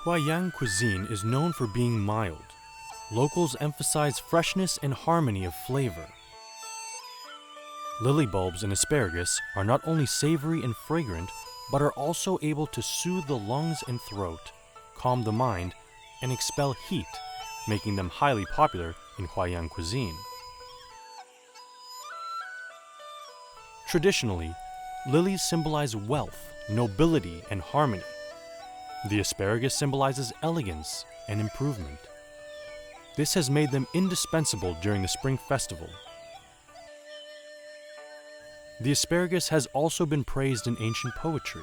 Huaiyang cuisine is known for being mild. Locals emphasize freshness and harmony of flavor. Lily bulbs and asparagus are not only savory and fragrant, but are also able to soothe the lungs and throat, calm the mind, and expel heat, making them highly popular in Huaiyang cuisine. Traditionally, lilies symbolize wealth, nobility, and harmony. The asparagus symbolizes elegance and improvement. This has made them indispensable during the Spring Festival. The asparagus has also been praised in ancient poetry.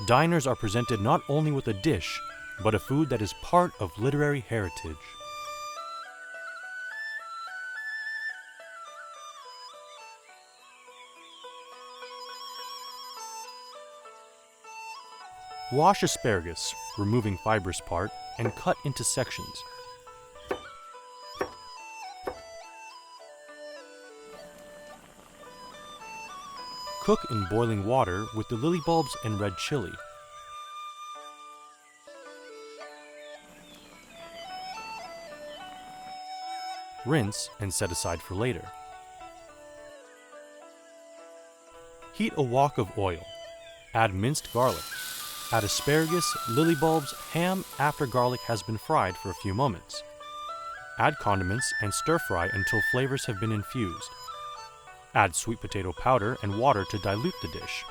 Diners are presented not only with a dish, but a food that is part of literary heritage. Wash asparagus, removing fibrous part, and cut into sections. Cook in boiling water with the lily bulbs and red chili. Rinse and set aside for later. Heat a wok of oil. Add minced garlic. Add asparagus, lily bulbs, ham after garlic has been fried for a few moments. Add condiments and stir fry until flavors have been infused. Add sweet potato powder and water to dilute the dish.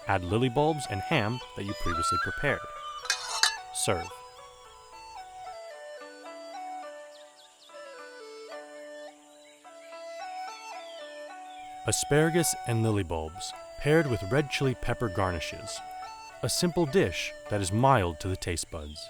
Add lily bulbs and ham that you previously prepared. Serve. Asparagus and lily bulbs, paired with red chili pepper garnishes. A simple dish that is mild to the taste buds.